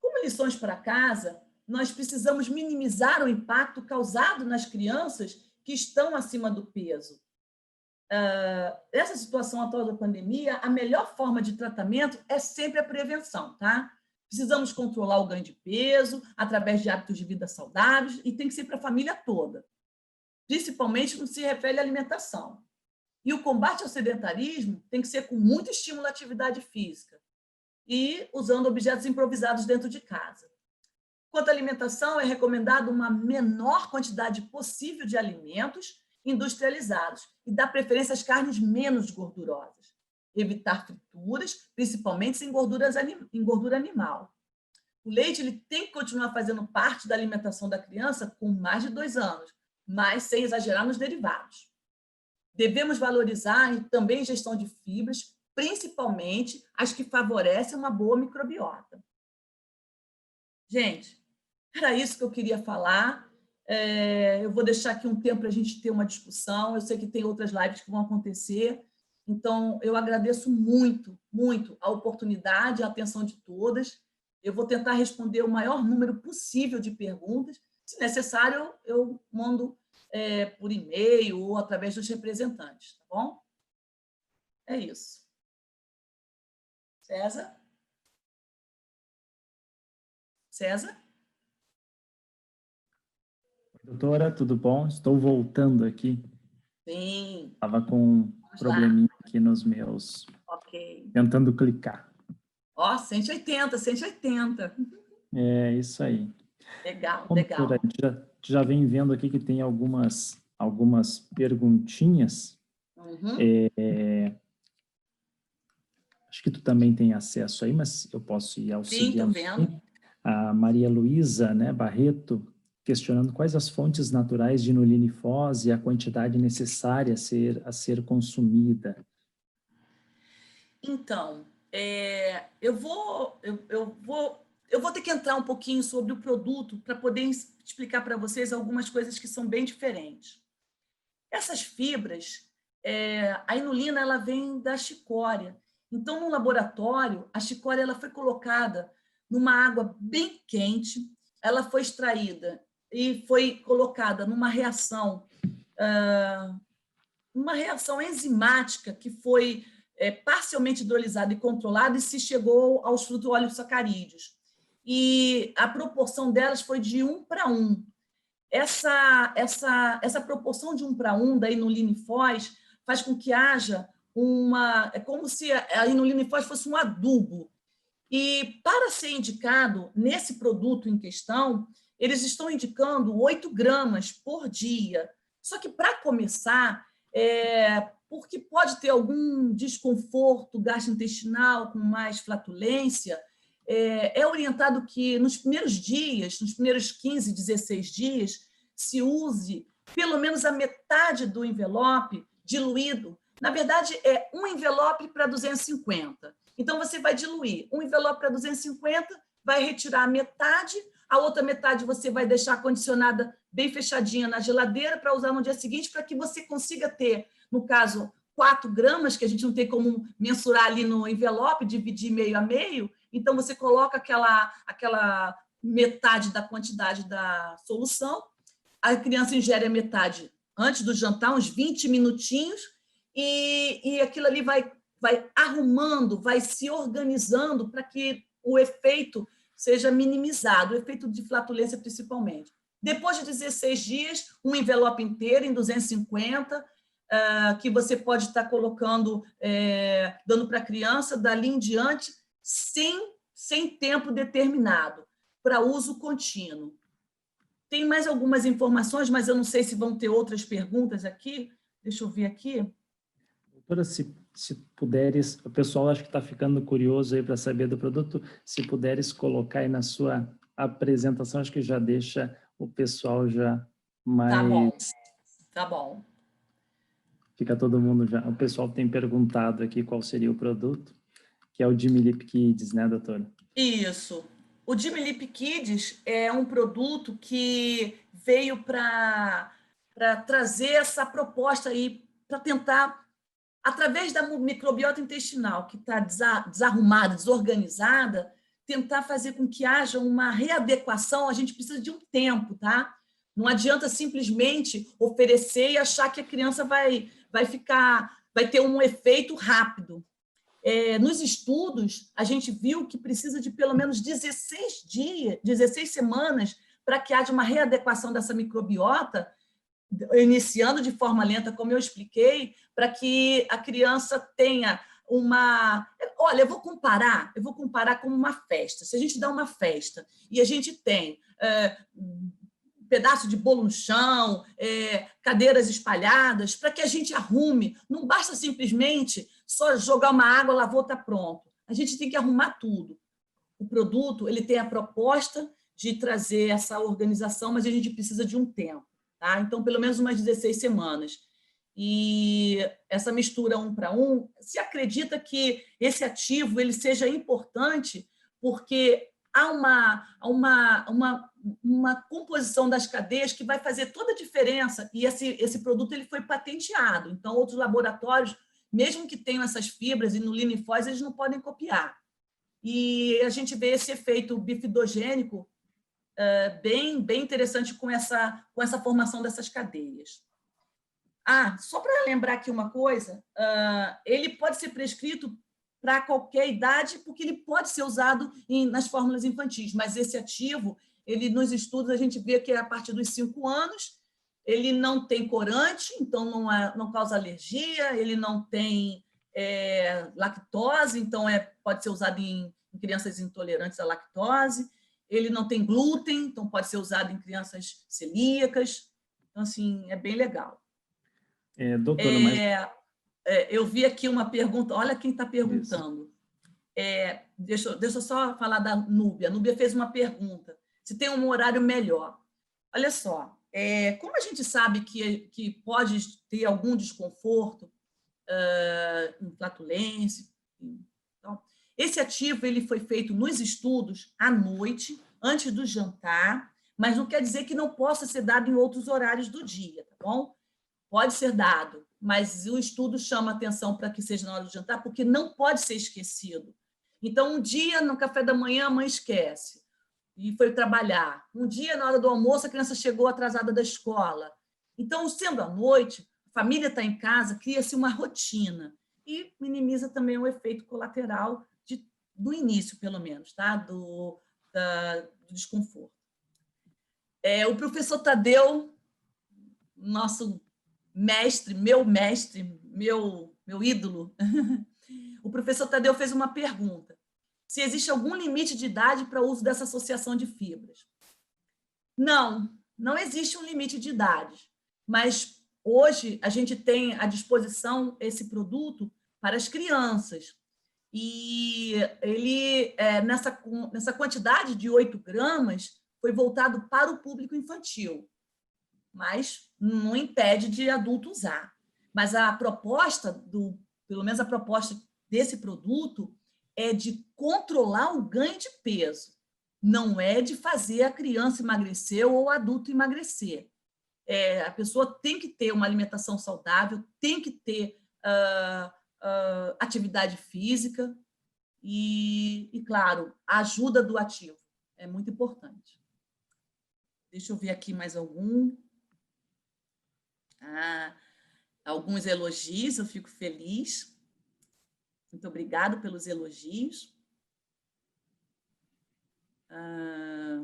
Como lições para casa, nós precisamos minimizar o impacto causado nas crianças que estão acima do peso. Nessa situação atual da pandemia, a melhor forma de tratamento é sempre a prevenção, tá? Precisamos controlar o ganho de peso através de hábitos de vida saudáveis e tem que ser para a família toda, principalmente no que se refere à alimentação. E o combate ao sedentarismo tem que ser com muito estímulo à atividade física e usando objetos improvisados dentro de casa. Quanto à alimentação, é recomendado uma menor quantidade possível de alimentos industrializados e dar preferência às carnes menos gordurosas. Evitar frituras, principalmente em gordura animal. O leite ele tem que continuar fazendo parte da alimentação da criança com mais de 2 anos, mas sem exagerar nos derivados. Devemos valorizar também a ingestão de fibras, principalmente as que favorecem uma boa microbiota. Gente, era isso que eu queria falar. Eu vou deixar aqui um tempo para a gente ter uma discussão. Eu sei que tem outras lives que vão acontecer. Então, eu agradeço muito, muito a oportunidade, a atenção de todas. Eu vou tentar responder o maior número possível de perguntas. Se necessário, eu mando por e-mail ou através dos representantes, tá bom? É isso. César? César? Doutora, tudo bom? Estou voltando aqui. Sim. Estava com um probleminha aqui nos meus... Ok. Tentando clicar. Ó, 180, 180. É isso aí. Legal, Bom, legal. doutora, a gente já vem vendo aqui que tem algumas perguntinhas. Uhum. Acho que tu também tem acesso aí, mas eu posso ir auxiliando. Sim, tô vendo. A Maria Luísa, né, Barreto, questionando quais as fontes naturais de inulinifose e a quantidade necessária a ser consumida. Então, eu vou ter que entrar um pouquinho sobre o produto para poder explicar para vocês algumas coisas que são bem diferentes. Essas fibras, a inulina ela vem da chicória. Então, no laboratório, a chicória ela foi colocada numa água bem quente, ela foi extraída e foi colocada numa reação enzimática que foi parcialmente hidrolisada e controlada e se chegou aos fruto-óleo-sacarídeos. E a proporção delas foi de 1:1. Essa proporção de 1:1 da inulina e foz faz com que haja é como se a inulina e foz fosse um adubo. E para ser indicado nesse produto em questão, eles estão indicando 8 gramas por dia. Só que para começar, porque pode ter algum desconforto gastrointestinal com mais flatulência, é orientado que nos primeiros dias, nos primeiros 15, 16 dias, se use pelo menos a metade do envelope diluído. Na verdade, é um envelope para 250. Então, você vai diluir um envelope para 250, vai retirar a metade, a outra metade você vai deixar condicionada bem fechadinha na geladeira para usar no dia seguinte, para que você consiga ter, no caso, 4 gramas, que a gente não tem como mensurar ali no envelope, dividir meio a meio, então você coloca aquela metade da quantidade da solução, a criança ingere a metade antes do jantar, uns 20 minutinhos, e aquilo ali vai arrumando, vai se organizando para que o efeito seja minimizado, o efeito de flatulência principalmente. Depois de 16 dias, um envelope inteiro em 250, que você pode estar colocando, dando para a criança, dali em diante, sem tempo determinado, para uso contínuo. Tem mais algumas informações, mas eu não sei se vão ter outras perguntas aqui. Deixa eu ver aqui. Doutora, se puderes, o pessoal acho que está ficando curioso aí para saber do produto, se puderes colocar aí na sua apresentação, acho que já deixa o pessoal já mais... Tá bom, tá bom. Fica todo mundo já... O pessoal tem perguntado aqui qual seria o produto, que é o Dimilip Kids, né, doutora? Isso. O Dimilip Kids é um produto que veio para trazer essa proposta aí, para tentar, através da microbiota intestinal, que está desarrumada, desorganizada, tentar fazer com que haja uma readequação. A gente precisa de um tempo, tá? Não adianta simplesmente oferecer e achar que a criança vai ter um efeito rápido. Nos estudos, a gente viu que precisa de pelo menos 16 dias, 16 semanas, para que haja uma readequação dessa microbiota, iniciando de forma lenta, como eu expliquei, para que a criança tenha uma... Olha, eu vou comparar como uma festa. Se a gente dá uma festa e a gente tem pedaço de bolo no chão, cadeiras espalhadas, para que a gente arrume. Não basta simplesmente só jogar uma água, lavou, está pronto. A gente tem que arrumar tudo. O produto ele tem a proposta de trazer essa organização, mas a gente precisa de um tempo. Tá? Então, pelo menos umas 16 semanas. E essa mistura 1:1, se acredita que esse ativo ele seja importante porque há uma composição das cadeias que vai fazer toda a diferença, e esse produto ele foi patenteado. Então, outros laboratórios, mesmo que tenham essas fibras, inulina e foz, eles não podem copiar. E a gente vê esse efeito bifidogênico bem interessante com essa formação dessas cadeias. Só para lembrar aqui uma coisa, ele pode ser prescrito para qualquer idade, porque ele pode ser usado nas fórmulas infantis, mas esse ativo, ele nos estudos, a gente vê que é a partir dos 5 anos, ele não tem corante, então não causa alergia, ele não tem lactose, então pode ser usado em crianças intolerantes à lactose, ele não tem glúten, então pode ser usado em crianças celíacas, então, assim, é bem legal. Doutora, mas... eu vi aqui uma pergunta, olha quem está perguntando. Deixa eu só falar da Núbia. A Núbia fez uma pergunta, se tem um horário melhor. Olha só, como a gente sabe que pode ter algum desconforto, flatulência, então, esse ativo ele foi feito nos estudos à noite, antes do jantar, mas não quer dizer que não possa ser dado em outros horários do dia, tá bom? Pode ser dado, mas o estudo chama atenção para que seja na hora do jantar, porque não pode ser esquecido. Então, um dia, no café da manhã, a mãe esquece e foi trabalhar. Um dia, na hora do almoço, a criança chegou atrasada da escola. Então, sendo à noite, a família está em casa, cria-se uma rotina e minimiza também o efeito colateral do início, pelo menos, tá? do desconforto. O professor Tadeu, nosso mestre, meu ídolo, o professor Tadeu fez uma pergunta: se existe algum limite de idade para o uso dessa associação de fibras? Não existe um limite de idade, mas hoje a gente tem à disposição esse produto para as crianças, e ele, nessa quantidade de 8 gramas, foi voltado para o público infantil, mas não impede de adulto usar. Mas a proposta, pelo menos a proposta desse produto, é de controlar o ganho de peso, não é de fazer a criança emagrecer ou o adulto emagrecer. A pessoa tem que ter uma alimentação saudável, tem que ter atividade física e, claro, a ajuda do ativo é muito importante. Deixa eu ver aqui mais algum. Alguns elogios, eu fico feliz. Muito obrigada pelos elogios.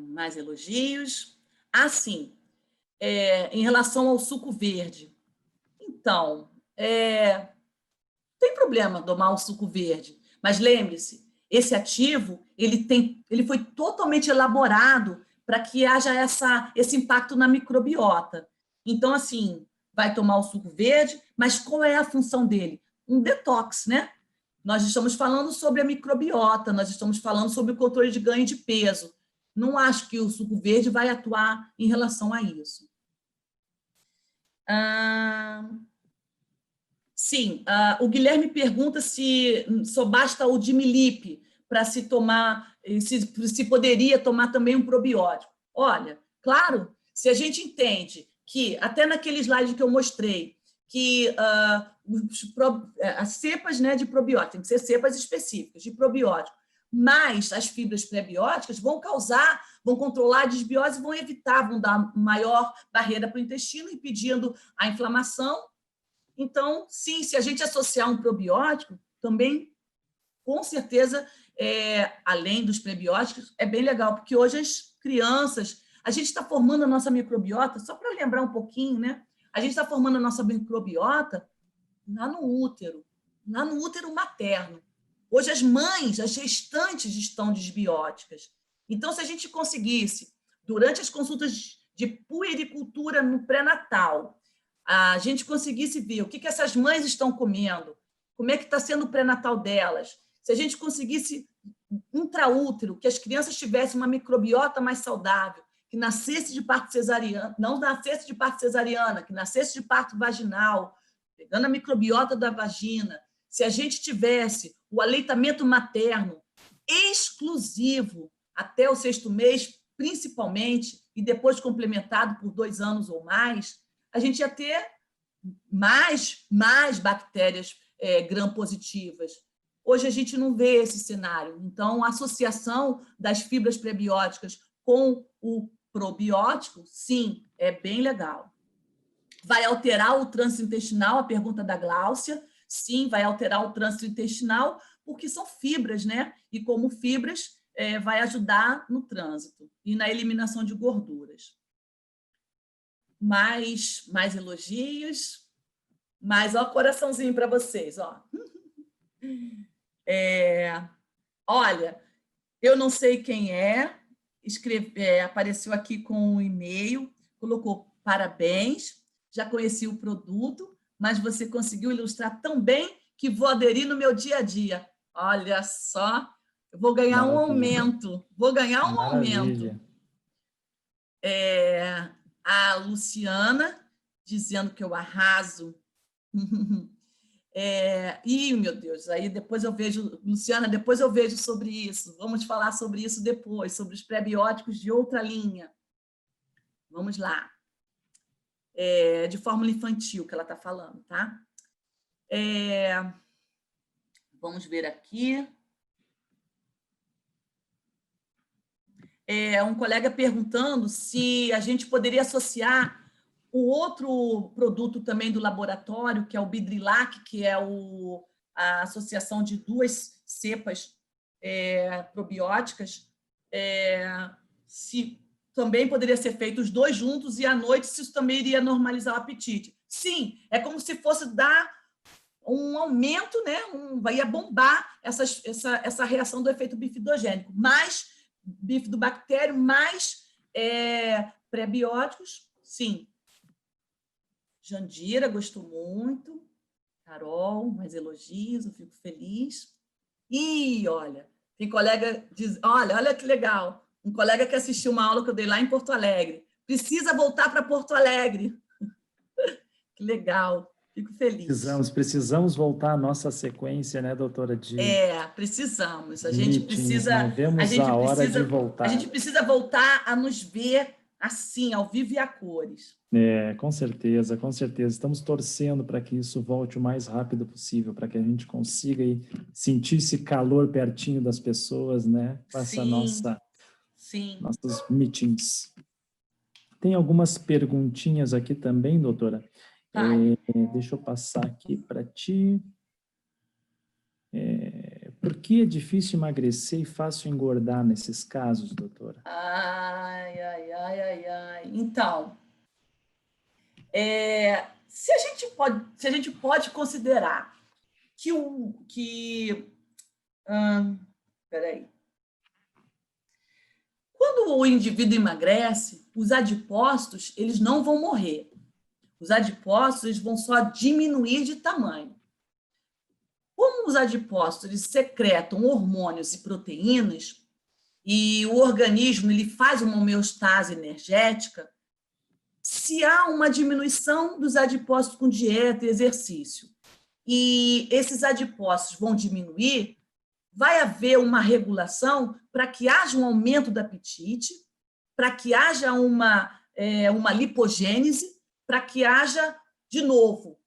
Mais elogios. Sim, em relação ao suco verde. Então, tem problema tomar um suco verde, mas lembre-se, esse ativo ele foi totalmente elaborado para que haja esse impacto na microbiota. Então, assim, vai tomar o suco verde, mas qual é a função dele? Um detox, né? Nós estamos falando sobre a microbiota, nós estamos falando sobre o controle de ganho de peso. Não acho que o suco verde vai atuar em relação a isso. Sim, o Guilherme pergunta se só basta o Dimilip para se tomar, se poderia tomar também um probiótico. Olha, claro, se a gente entende que, até naquele slide que eu mostrei, que as cepas, né, de probiótico, tem que ser cepas específicas de probiótico, mas as fibras prebióticas vão controlar a desbiose, vão dar maior barreira para o intestino, impedindo a inflamação. Então, sim, se a gente associar um probiótico, também, com certeza, além dos prebióticos, é bem legal, porque hoje as crianças, a gente está formando a nossa microbiota, só para lembrar um pouquinho, né? A gente está formando a nossa microbiota lá no útero materno. Hoje as mães, as gestantes estão desbióticas. Então, se a gente conseguisse, durante as consultas de puericultura no pré-natal, a gente conseguisse ver o que essas mães estão comendo, como é que está sendo o pré-natal delas, se a gente conseguisse intraútero, que as crianças tivessem uma microbiota mais saudável, que nascesse de parto cesariana, não nascesse de parto cesariana, que nascesse de parto vaginal, pegando a microbiota da vagina, se a gente tivesse o aleitamento materno exclusivo até o 6º mês, principalmente, e depois complementado por 2 anos ou mais, a gente ia ter mais bactérias gram-positivas. Hoje a gente não vê esse cenário. Então, a associação das fibras prebióticas com o probiótico, sim, é bem legal. Vai alterar o trânsito intestinal, a pergunta da Gláucia, sim, vai alterar o trânsito intestinal, porque são fibras, né? E como fibras, vai ajudar no trânsito e na eliminação de gorduras. Mais elogios, ó, coraçãozinho para vocês, ó. Olha, eu não sei quem apareceu aqui com um e-mail, colocou parabéns, já conheci o produto, mas você conseguiu ilustrar tão bem que vou aderir no meu dia a dia. Olha só, eu vou ganhar um aumento. Maravilha. A Luciana dizendo que eu arraso. Meu Deus, aí depois eu vejo, Luciana, depois eu vejo sobre isso. Vamos falar sobre isso depois, sobre os prebióticos de outra linha. Vamos lá. De fórmula infantil que ela está falando, tá? Vamos ver aqui. Um colega perguntando se a gente poderia associar o outro produto também do laboratório, que é o Bidrilac, que é a associação de duas cepas probióticas, se também poderia ser feito os dois juntos e à noite se isso também iria normalizar o apetite. Sim, é como se fosse dar um aumento, né? Ia bombar essa reação do efeito bifidogênico. Mais bifidobactério, mais prebióticos, sim. Jandira gostou muito. Carol, mais elogios, eu fico feliz. E olha, tem colega diz, olha que legal. Um colega que assistiu uma aula que eu dei lá em Porto Alegre. Precisa voltar para Porto Alegre. Que legal. Fico feliz. Precisamos voltar à nossa sequência, né, doutora? Precisamos. A gente precisa. Não vemos a hora de voltar. A gente precisa voltar a nos ver assim, ao vivo e a cores. Com certeza, com certeza. Estamos torcendo para que isso volte o mais rápido possível, para que a gente consiga sentir esse calor pertinho das pessoas, né? Com essa nossos meetings. Tem algumas perguntinhas aqui também, doutora. Deixa eu passar aqui para ti. Por que é difícil emagrecer e fácil engordar nesses casos, doutora? Então, se a gente pode considerar peraí. Quando o indivíduo emagrece, os adipócitos eles não vão morrer. Os adipócitos eles vão só diminuir de tamanho. Como os adipócitos eles secretam hormônios e proteínas, e o organismo ele faz uma homeostase energética, se há uma diminuição dos adipócitos com dieta e exercício, e esses adipócitos vão diminuir, vai haver uma regulação para que haja um aumento do apetite, para que haja uma lipogênese, para que haja, de novo,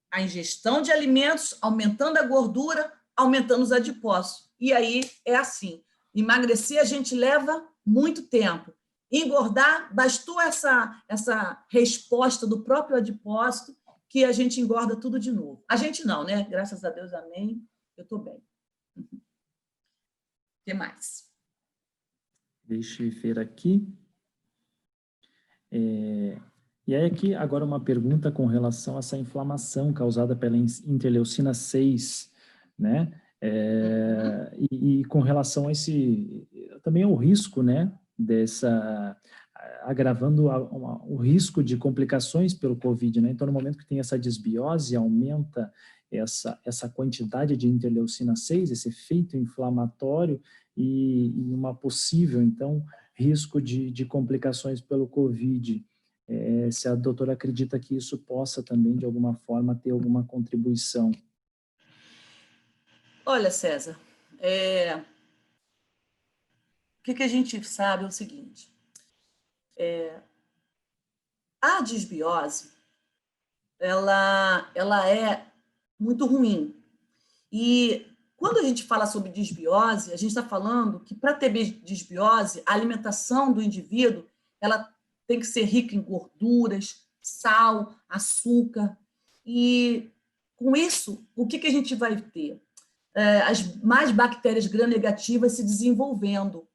a ingestão de alimentos, aumentando a gordura, aumentando os adipócitos. E aí é assim. Emagrecer a gente leva muito tempo. Engordar, bastou essa resposta do próprio adipócito que a gente engorda tudo de novo. A gente não, né? Graças a Deus, amém. Eu estou bem. O que mais? Deixa eu ver aqui. E aí aqui agora uma pergunta com relação a essa inflamação causada pela interleucina 6, né? E com relação a também ao risco, né? Agravando o risco de complicações pelo COVID, né? Então, no momento que tem essa desbiose, aumenta essa quantidade de interleucina 6, esse efeito inflamatório e uma possível, então, risco de complicações pelo COVID. Se a doutora acredita que isso possa também, de alguma forma, ter alguma contribuição. Olha, César, o que a gente sabe é o seguinte, a desbiose, ela é muito ruim, e Quando a gente fala sobre disbiose, a gente está falando que, para ter disbiose, a alimentação do indivíduo ela tem que ser rica em gorduras, sal, açúcar. E, com isso, o que a gente vai ter? Mais bactérias gram-negativas se desenvolvendo.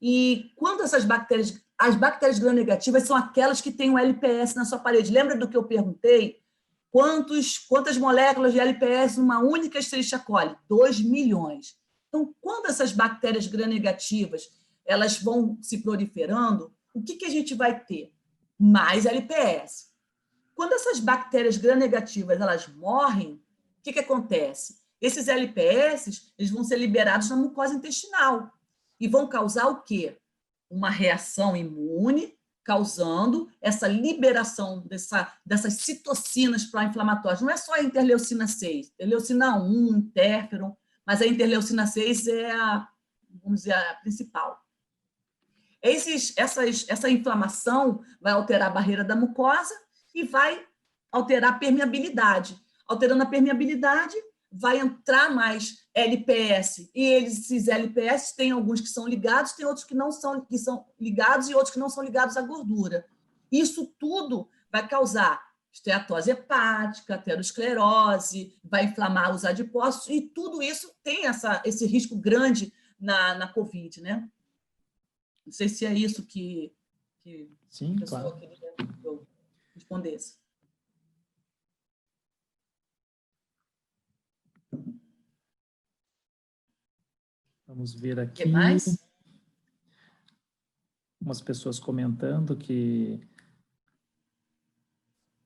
E quando as bactérias gram-negativas são aquelas que têm o LPS na sua parede. Lembra do que eu perguntei? Quantas moléculas de LPS numa única Escherichia coli? 2 milhões. Então, quando essas bactérias gram-negativas elas vão se proliferando, o que a gente vai ter? Mais LPS. Quando essas bactérias gram-negativas elas morrem, o que acontece? Esses LPS eles vão ser liberados na mucosa intestinal e vão causar o quê? Uma reação imune, causando essa liberação dessas citocinas pró-inflamatórias. Não é só a interleucina 6, interleucina 1, interferon, mas a interleucina 6 é vamos dizer, a principal. Essa inflamação vai alterar a barreira da mucosa e vai alterar a permeabilidade. Alterando a permeabilidade, vai entrar mais LPS. E esses LPS tem alguns que são ligados, tem outros que são ligados e outros que não são ligados à gordura. Isso tudo vai causar esteatose hepática, aterosclerose, vai inflamar os adipócitos, e tudo isso tem esse risco grande na COVID, né? Não sei se é isso que Sim, a pessoa claro. queria que eu respondesse. Vamos ver aqui. O que mais? Umas pessoas comentando que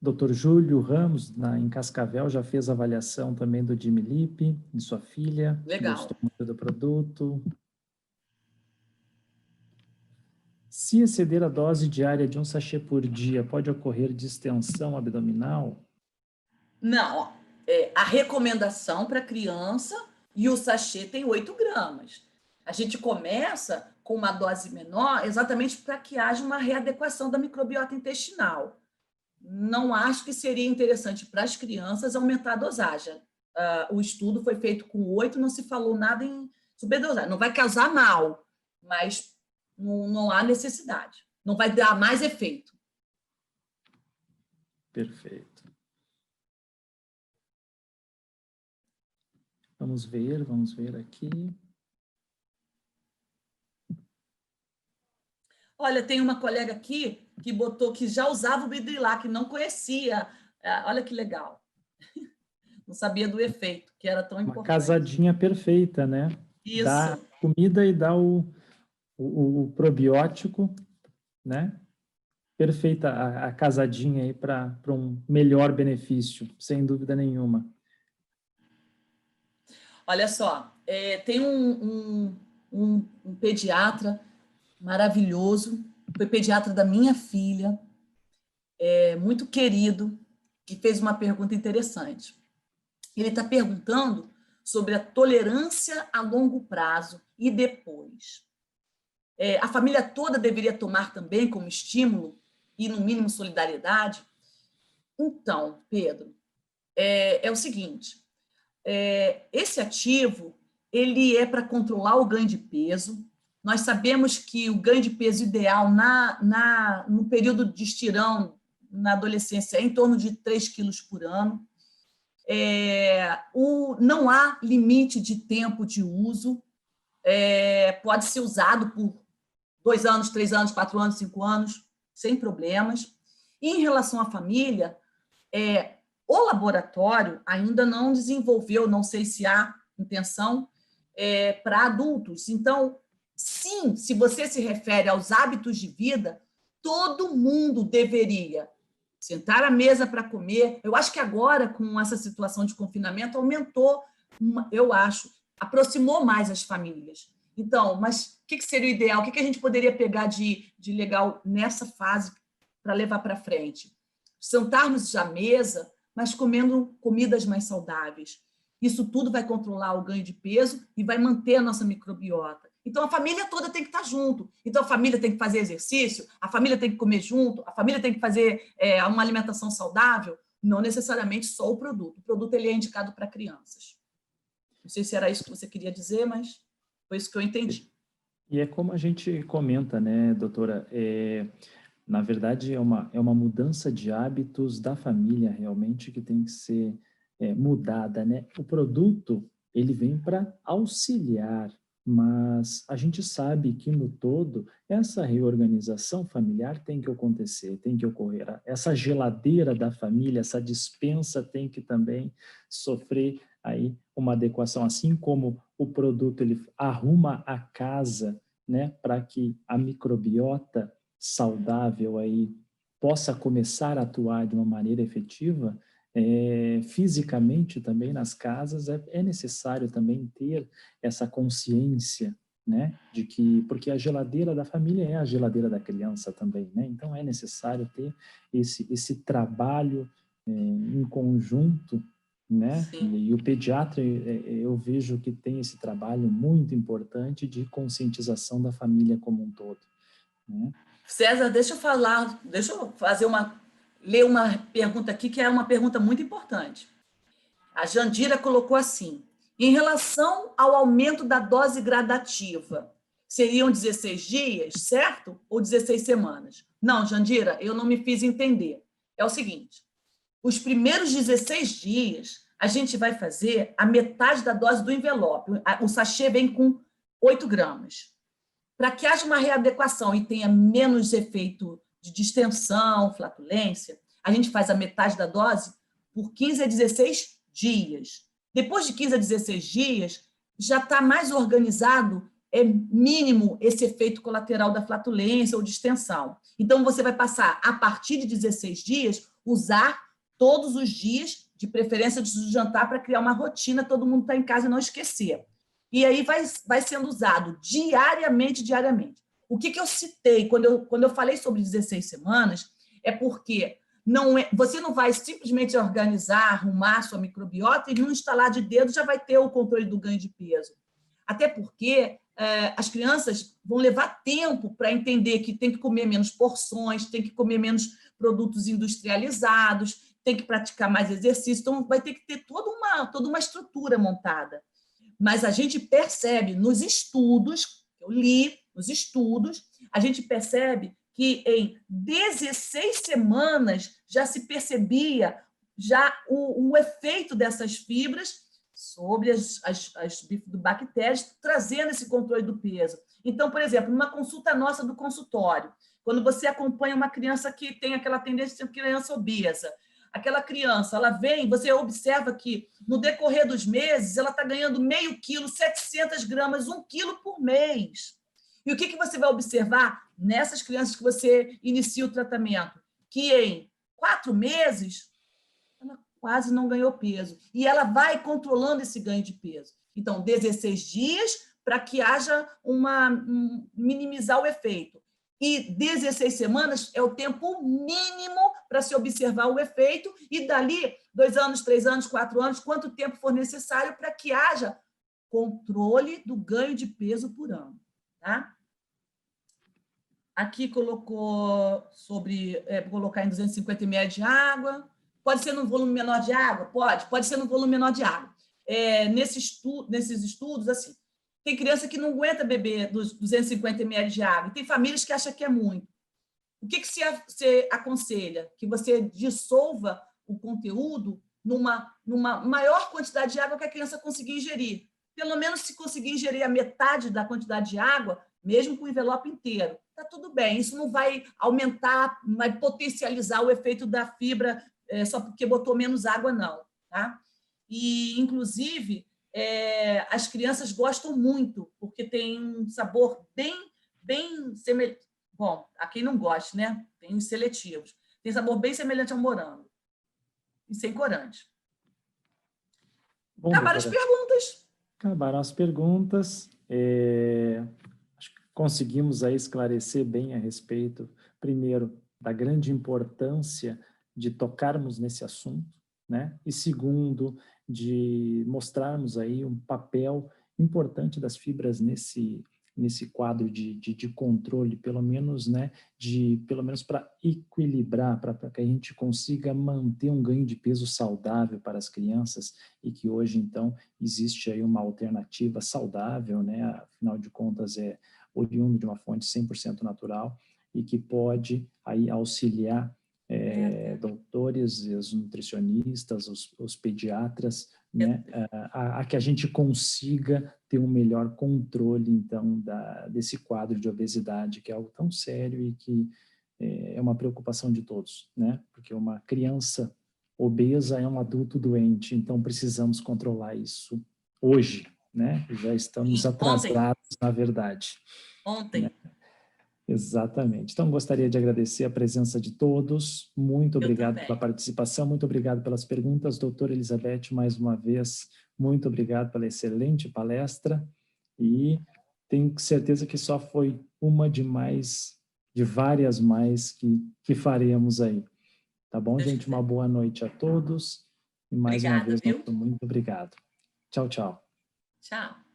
Dr. Júlio Ramos, em Cascavel, já fez avaliação também do Dimilip, de sua filha. Legal. Gostou muito do produto. Se exceder a dose diária de um sachê por dia, pode ocorrer distensão abdominal? Não, a recomendação para criança e o sachê tem 8 gramas. A gente começa com uma dose menor exatamente para que haja uma readequação da microbiota intestinal. Não acho que seria interessante para as crianças aumentar a dosagem. O estudo foi feito com 8, não se falou nada em superdosagem. Não vai causar mal, mas não há necessidade. Não vai dar mais efeito. Perfeito. Vamos ver aqui. Olha, tem uma colega aqui que botou que já usava o Bidrilac, não conhecia. Olha que legal. Não sabia do efeito, que era tão importante. Uma casadinha perfeita, né? Isso. Dá comida e dá o probiótico, né? Perfeita a casadinha aí para um melhor benefício, sem dúvida nenhuma. Olha só, tem um pediatra maravilhoso, foi pediatra da minha filha, muito querido, que fez uma pergunta interessante. Ele está perguntando sobre a tolerância a longo prazo e depois. A família toda deveria tomar também como estímulo e, no mínimo, solidariedade? Então, Pedro, é o seguinte, esse ativo ele é para controlar o ganho de peso. Nós sabemos que o ganho de peso ideal no período de estirão, na adolescência, é em torno de 3 quilos por ano. Não há limite de tempo de uso, pode ser usado por 2 anos, 3 anos, 4 anos, 5 anos, sem problemas. E, em relação à família, o laboratório ainda não desenvolveu, não sei se há intenção, para adultos. Então, sim, se você se refere aos hábitos de vida, todo mundo deveria sentar à mesa para comer. Eu acho que agora, com essa situação de confinamento, aumentou, eu acho, aproximou mais as famílias. Então, mas o que seria o ideal? O que a gente poderia pegar de legal nessa fase para levar para frente? Sentarmos à mesa, mas comendo comidas mais saudáveis. Isso tudo vai controlar o ganho de peso e vai manter a nossa microbiota. Então, a família toda tem que estar junto. Então, a família tem que fazer exercício, a família tem que comer junto, a família tem que fazer uma alimentação saudável, não necessariamente só o produto. O produto ele é indicado para crianças. Não sei se era isso que você queria dizer, mas foi isso que eu entendi. E é como a gente comenta, né, doutora? Na verdade, é uma mudança de hábitos da família realmente que tem que ser mudada, né? O produto, ele vem para auxiliar, mas a gente sabe que no todo, essa reorganização familiar tem que acontecer, tem que ocorrer. Essa geladeira da família, essa despensa tem que também sofrer aí uma adequação, assim como o produto ele arruma a casa, né, para que a microbiota saudável aí possa começar a atuar de uma maneira efetiva, fisicamente também nas casas é necessário também ter essa consciência, né, de que, porque a geladeira da família é a geladeira da criança também, né, então é necessário ter esse trabalho em conjunto, né, Sim. e o pediatra, eu vejo que tem esse trabalho muito importante de conscientização da família como um todo, né? César, deixa eu ler uma pergunta aqui, que é uma pergunta muito importante. A Jandira colocou assim: em relação ao aumento da dose gradativa, seriam 16 dias, certo? Ou 16 semanas? Não, Jandira, eu não me fiz entender. É o seguinte: os primeiros 16 dias, a gente vai fazer a metade da dose do envelope. O sachê vem com 8 gramas. Para que haja uma readequação e tenha menos efeito de distensão, flatulência, a gente faz a metade da dose por 15 a 16 dias. Depois de 15 a 16 dias, já está mais organizado, é mínimo esse efeito colateral da flatulência ou distensão. Então, você vai passar, a partir de 16 dias, usar todos os dias, de preferência de jantar, para criar uma rotina, todo mundo está em casa e não esquecer. E aí vai sendo usado diariamente. O que eu citei quando eu falei sobre 16 semanas é porque você não vai simplesmente organizar, arrumar sua microbiota e num instalar de dedo já vai ter o controle do ganho de peso. Até porque as crianças vão levar tempo para entender que tem que comer menos porções, tem que comer menos produtos industrializados, tem que praticar mais exercício, então vai ter que ter toda uma estrutura montada. Mas a gente percebe nos estudos, eu li nos estudos, a gente percebe que em 16 semanas já se percebia já o efeito dessas fibras sobre as bifidobactérias, trazendo esse controle do peso. Então, por exemplo, numa consulta nossa do consultório, quando você acompanha uma criança que tem aquela tendência de ser criança obesa, aquela criança, ela vem, você observa que no decorrer dos meses, ela está ganhando meio quilo, 700 gramas, 1 quilo por mês. E o que você vai observar nessas crianças que você inicia o tratamento? Que em 4 meses, ela quase não ganhou peso. E ela vai controlando esse ganho de peso. Então, 16 dias para que haja minimizar o efeito. E 16 semanas é o tempo mínimo para se observar o efeito, e dali 2 anos, 3 anos, 4 anos, quanto tempo for necessário para que haja controle do ganho de peso por ano. Tá? Aqui colocou sobre colocar em 250 ml de água. Pode ser num volume menor de água? Pode ser num volume menor de água. Nesses estudos, assim, tem criança que não aguenta beber dos 250 ml de água, tem famílias que acham que é muito. O que você aconselha? Que você dissolva o conteúdo numa maior quantidade de água que a criança conseguir ingerir. Pelo menos se conseguir ingerir a metade da quantidade de água, mesmo com o envelope inteiro, está tudo bem. Isso não vai aumentar, vai potencializar o efeito da fibra só porque botou menos água, não. Tá? E, inclusive, as crianças gostam muito, porque tem um sabor bem semelhante. Bom, a quem não gosta, né? Tem os seletivos. Tem sabor bem semelhante ao morango. E sem corante. Bom, Acabaram as doutora, perguntas. acabaram as perguntas. Acho que conseguimos aí esclarecer bem a respeito, primeiro, da grande importância de tocarmos nesse assunto, né? E segundo, de mostrarmos aí um papel importante das fibras nesse quadro de controle, pelo menos, né, pelo menos para equilibrar, para que a gente consiga manter um ganho de peso saudável para as crianças, e que hoje, então, existe aí uma alternativa saudável, né, afinal de contas é oriundo de uma fonte 100% natural, e que pode aí auxiliar doutores, os nutricionistas, os pediatras, né, a que a gente consiga ter um melhor controle, então, desse quadro de obesidade, que é algo tão sério e que é uma preocupação de todos, né? Porque uma criança obesa é um adulto doente, então precisamos controlar isso hoje, né? Já estamos atrasados, na verdade. Ontem. Exatamente. Então, gostaria de agradecer a presença de todos. Muito obrigado pela participação, muito obrigado pelas perguntas. Doutora Elizabeth, mais uma vez, muito obrigado pela excelente palestra, e tenho certeza que só foi uma de várias mais que faremos aí. Tá bom, gente? Uma boa noite a todos, e mais uma vez, muito obrigado. Tchau, tchau. Tchau.